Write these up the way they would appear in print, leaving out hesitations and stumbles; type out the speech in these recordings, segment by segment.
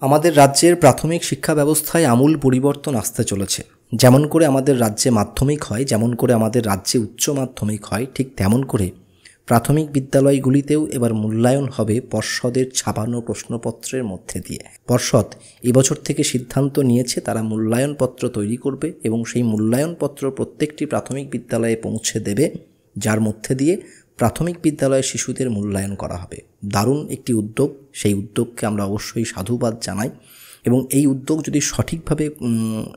আমাদের রাজ্যের প্রাথমিক শিক্ষা ব্যবস্থায় আমূল পরিবর্তন আসতে চলেছে। যেমন করে আমাদের রাজ্যে মাধ্যমিক হয়, যেমন করে আমাদের রাজ্যে উচ্চ মাধ্যমিক হয়, ঠিক তেমন করে প্রাথমিক বিদ্যালয়গুলিতেও এবার মূল্যায়ন হবে পর্ষদের ছাপানো প্রশ্নপত্রের মধ্যে দিয়ে। পর্ষদ এবছর থেকে সিদ্ধান্ত নিয়েছে তারা মূল্যায়নপত্র তৈরি করবে এবং সেই মূল্যায়নপত্র প্রত্যেকটি প্রাথমিক বিদ্যালয়ে পৌঁছে দেবে, যার মধ্যে দিয়ে প্রাথমিক বিদ্যালয়ের শিশুদের মূল্যায়ন করা হবে। দারুণ একটি উদ্যোগ, সেই উদ্যোগকে আমরা অবশ্যই সাধুবাদ জানাই এবং এই উদ্যোগ যদি সঠিকভাবে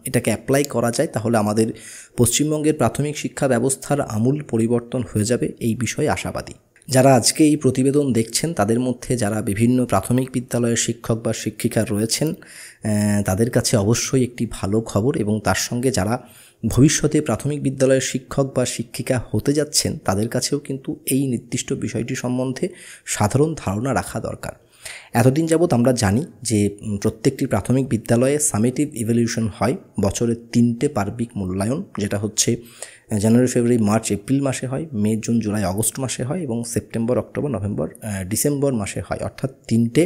এটাকে অ্যাপ্লাই করা যায় তাহলে আমাদের পশ্চিমবঙ্গের প্রাথমিক শিক্ষা ব্যবস্থার আমূল পরিবর্তন হয়ে যাবে, এই বিষয়ে আশাবাদী। যারা আজকে এই প্রতিবেদন দেখছেন তাদের মধ্যে যারা বিভিন্ন প্রাথমিক বিদ্যালয়ের শিক্ষক বা শিক্ষিকা রয়েছেন তাদের কাছে অবশ্যই একটি ভালো খবর, এবং তার সঙ্গে যারা ভবিষ্যতে প্রাথমিক বিদ্যালয়ের শিক্ষক বা শিক্ষিকা হতে যাচ্ছেন তাদের কাছেও কিন্তু এই নির্দিষ্ট বিষয়টি সম্বন্ধে সাধারণ ধারণা রাখা দরকার। এতদিন যাবৎ আমরা জানি যে প্রত্যেকটি প্রাথমিক বিদ্যালয়ে সামেটিভ ইভ্যালুয়েশন হয়, বছরের 3টে পার্বিক মূল্যায়ন, যেটা হচ্ছে জানুয়ারি, ফেব্রুয়ারি, মার্চ, এপ্রিল মাসে হয়, মে, জুন, জুলাই, আগস্ট মাসে হয় এবং সেপ্টেম্বর, অক্টোবর, নভেম্বর, ডিসেম্বর মাসে হয়। অর্থাৎ 3টে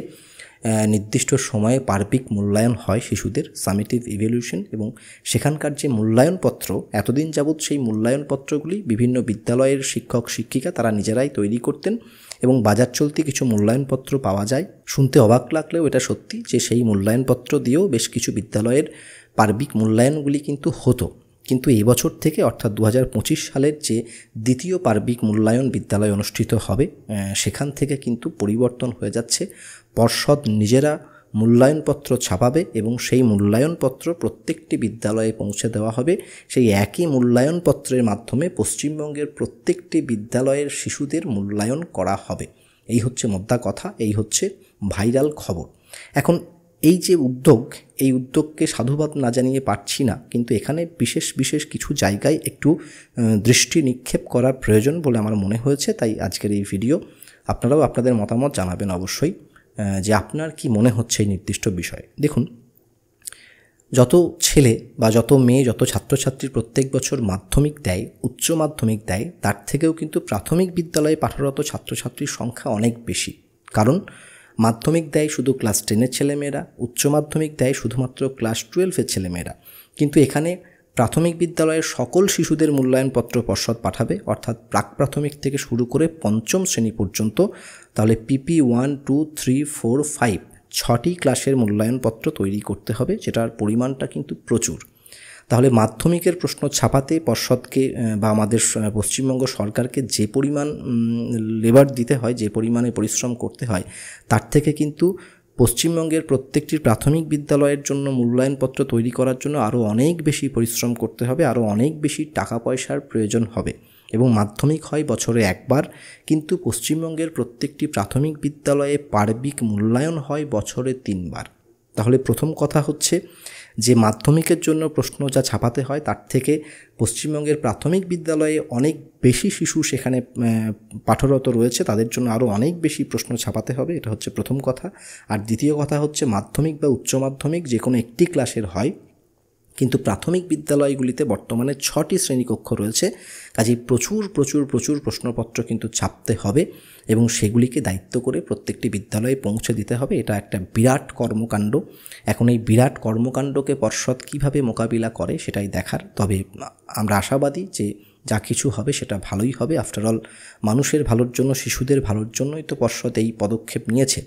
নির্দিষ্ট সময়ে পার্বিক মূল্যায়ন হয় শিশুদের, সামেটিভ ইভ্যালুয়েশন। এবং সেখানকার যে মূল্যায়নপত্র, এতদিন যাবৎ সেই মূল্যায়নপত্রগুলি বিভিন্ন বিদ্যালয়ের শিক্ষক শিক্ষিকা তারা নিজেরাই তৈরি করতেন এবং বাজার চলতি কিছু মূল্যায়নপত্র পাওয়া যায়। শুনতে অবাক লাগলেও এটা সত্যি যে সেই মূল্যায়নপত্র দিয়েও বেশ কিছু বিদ্যালয়ের পার্বিক মূল্যায়নগুলি কিন্তু হতো। কিন্তু এবছর থেকে অর্থাৎ 2025 সালের যে দ্বিতীয় পার্বিক মূল্যায়ন বিদ্যালয়ে অনুষ্ঠিত হবে সেখান থেকে কিন্তু পরিবর্তন হয়ে যাচ্ছে। পর্ষদ নিজেরা মূল্যায়নপত্র ছাপাবে এবং সেই মূল্যায়নপত্র প্রত্যেকটি বিদ্যালয়ে পৌঁছে দেওয়া হবে। সেই একই মূল্যায়নপত্রের মাধ্যমে পশ্চিমবঙ্গের প্রত্যেকটি বিদ্যালয়ের শিশুদের মূল্যায়ন করা হবে। এই হচ্ছে মোদ্দা কথা, এই হচ্ছে ভাইরাল খবর। এখন এই যে উদ্যোগ, এই উদ্যোগকে সাধুবাদ না জানিয়ে পারছি না, কিন্তু এখানে বিশেষ বিশেষ কিছু জায়গায় একটু দৃষ্টি নিক্ষেপ করার প্রয়োজন বলে আমার মনে হয়েছে। তাই আজকের এই ভিডিও, আপনারাও আপনাদের মতামত জানাবেন অবশ্যই যে আপনার কি মনে হচ্ছে এই নির্দিষ্ট বিষয়ে। দেখুন, যত ছেলে বা যত মেয়ে, যত ছাত্রছাত্রী প্রত্যেক বছর মাধ্যমিক দেয়, উচ্চ মাধ্যমিক দেয়, তার থেকেও কিন্তু প্রাথমিক বিদ্যালয়ে পাঠরত ছাত্রছাত্রীর সংখ্যা অনেক বেশি। কারণ মাধ্যমিক দেয় শুধু ক্লাস 10-এর ছেলেমেয়েরা, উচ্চ মাধ্যমিক দেয় শুধুমাত্র ক্লাস 12-এর ছেলেমেয়েরা। কিন্তু এখানে প্রাথমিক বিদ্যালয়ের সকল শিশুদের মূল্যায়নপত্র পর্ষদ পাঠাবে, অর্থাৎ প্রাক প্রাথমিক থেকে শুরু করে 5ম শ্রেণী পর্যন্ত। তাহলে PP 1, 2, 3, 4, 5 6টি ক্লাসের মূল্যায়নপত্র তৈরি করতে হবে, যেটার পরিমাণটা কিন্তু প্রচুর। তাহলে মাধ্যমিকের প্রশ্ন ছাপাতে পর্ষদকে বা আমাদের পশ্চিমবঙ্গ সরকারকে যে পরিমাণ লেবার দিতে হয়, যে পরিমাণে পরিশ্রম করতে হয়, তার থেকে কিন্তু পশ্চিমবঙ্গের প্রত্যেকটি প্রাথমিক বিদ্যালয়ের জন্য মূল্যায়নপত্র তৈরি করার জন্য আরও অনেক বেশি পরিশ্রম করতে হবে, আরও অনেক বেশি টাকা পয়সার প্রয়োজন হবে। এবং মাধ্যমিক হয় বছরে একবার, কিন্তু পশ্চিমবঙ্গের প্রত্যেকটি প্রাথমিক বিদ্যালয়ে পার্বিক মূল্যায়ন হয় বছরে 3বার। তাহলে প্রথম কথা হচ্ছে যে মাধ্যমিকের জন্য প্রশ্ন যা ছাপাতে হয় তার থেকে পশ্চিমবঙ্গের প্রাথমিক বিদ্যালয়ে অনেক বেশি শিশু সেখানে পাঠরত রয়েছে, তাদের জন্য আরও অনেক বেশি প্রশ্ন ছাপাতে হবে। এটা হচ্ছে প্রথম কথা। আর দ্বিতীয় কথা হচ্ছে মাধ্যমিক বা উচ্চ মাধ্যমিক যে কোনো একটি ক্লাসের হয়, কিন্তু প্রাথমিক বিদ্যালয়গুলিতে বর্তমানে 6টি শ্রেণীকক্ষ রয়েছে। কাজেই প্রচুর প্রচুর প্রচুর প্রশ্নপত্র কিন্তু ছাপতে হবে এবং সেগুলিকে দায়িত্ব করে প্রত্যেকটি বিদ্যালয়ে পৌঁছে দিতে হবে। এটা একটা বিরাট কর্মকাণ্ড। এখন এই বিরাট কর্মকাণ্ডকে পর্ষদ কীভাবে মোকাবিলা করে সেটাই দেখার। তবে আমরা আশাবাদী যে যা কিছু হবে সেটা ভালোই হবে। আফটারঅল মানুষের ভালোর জন্য, শিশুদের ভালোর জন্যই তো পর্ষদ এই পদক্ষেপ নিয়েছে।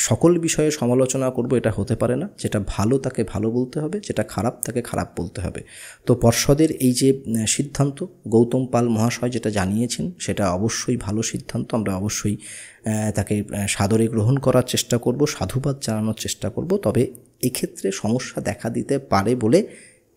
সকল বিষয়ে সমালোচনা করব এটা হতে পারে না। যেটা ভালো তাকে ভালো বলতে হবে, যেটা খারাপ তাকে খারাপ বলতে হবে। তো পর্ষদের এই যে সিদ্ধান্ত, গৌতম পাল মহাশয় যেটা জানিয়েছেন সেটা অবশ্যই ভালো সিদ্ধান্ত। আমরা অবশ্যই তাকে সাদরে গ্রহণ করার চেষ্টা করব, সাধুবাদ জানানোর চেষ্টা করব। তবে এক্ষেত্রে সমস্যা দেখা দিতে পারে বলে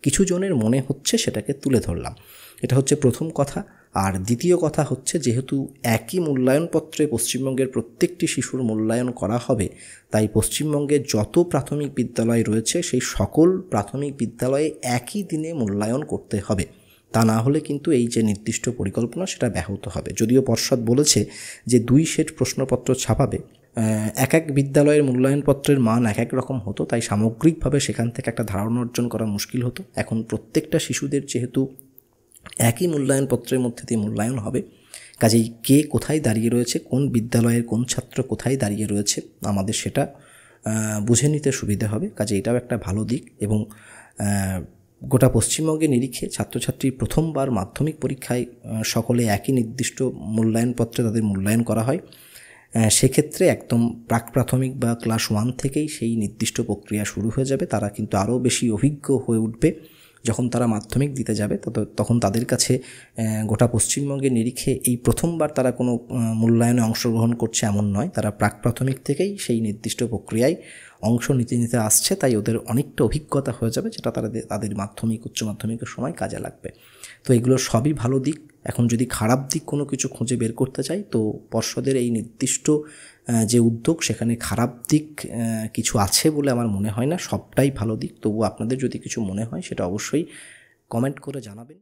কিছু জনের মনে হচ্ছে, সেটাকে তুলে ধরলাম। এটা হচ্ছে প্রথম কথা। আর দ্বিতীয় কথা হচ্ছে, যেহেতু একই মূল্যায়নপত্রে পশ্চিমবঙ্গের প্রত্যেকটি শিশুর মূল্যায়ন করা হবে, তাই পশ্চিমবঙ্গে যত প্রাথমিক বিদ্যালয় রয়েছে সেই সকল প্রাথমিক বিদ্যালয়ে একই দিনে মূল্যায়ন করতে হবে। তা না হলে কিন্তু এই যে নির্দিষ্ট পরিকল্পনা সেটা ব্যাহত হবে। যদিও পর্ষদ বলেছে যে 2 সেট প্রশ্নপত্র ছাপাবে, এক এক বিদ্যালয়ের মূল্যায়নপত্রের মান এক এক রকম হতো, তাই সামগ্রিকভাবে সেখান থেকে একটা ধারণা অর্জন করা মুশকিল হতো। এখন প্রত্যেকটা শিশুদের যেহেতু একই মূল্যায়নপত্রের মধ্যে দিয়ে মূল্যায়ন হবে, কাজেই কে কোথায় দাঁড়িয়ে রয়েছে, কোন বিদ্যালয়ের কোন ছাত্র কোথায় দাঁড়িয়ে রয়েছে, আমাদের সেটা বুঝে নিতে সুবিধা হবে। কাজে এটাও একটা ভালো দিক। এবং গোটা পশ্চিমবঙ্গের নিরিখে ছাত্রছাত্রী প্রথমবার মাধ্যমিক পরীক্ষায় সকলে একই নির্দিষ্ট মূল্যায়নপত্রে তাদের মূল্যায়ন করা হয়। সেক্ষেত্রে একদম প্রাক প্রাথমিক বা ক্লাস 1 থেকেই সেই নির্দিষ্ট প্রক্রিয়া শুরু হয়ে যাবে। তারা কিন্তু আরও বেশি অভিজ্ঞ হয়ে উঠবে যখন তারা মাধ্যমিক দিতে যাবে। তখন তাদের কাছে গোটা পশ্চিমবঙ্গের নিরিখে এই প্রথমবার তারা কোনো মূল্যায়নে অংশগ্রহণ করছে এমন নয়, তারা প্রাক প্রাথমিক থেকেই সেই নির্দিষ্ট প্রক্রিয়ায় অংশ নিতে নিতে আসছে। তাই ওদের অনেকটা অভিজ্ঞতা হয়ে যাবে, যেটা তাদের মাধ্যমিক উচ্চ মাধ্যমিকের সময় কাজে লাগবে। তো এগুলো সবই ভালো দিক। এখন যদি খারাপ দিক কোনো কিছু খুঁজে বের করতে চাই, তো পর্ষদের এই নির্দিষ্ট যে উদ্যোগ, সেখানে খারাপ দিক কিছু আছে বলে আমার মনে হয় না, সবটাই ভালো দিক। তবু আপনাদের যদি কিছু মনে হয় সেটা অবশ্যই কমেন্ট করে জানাবেন।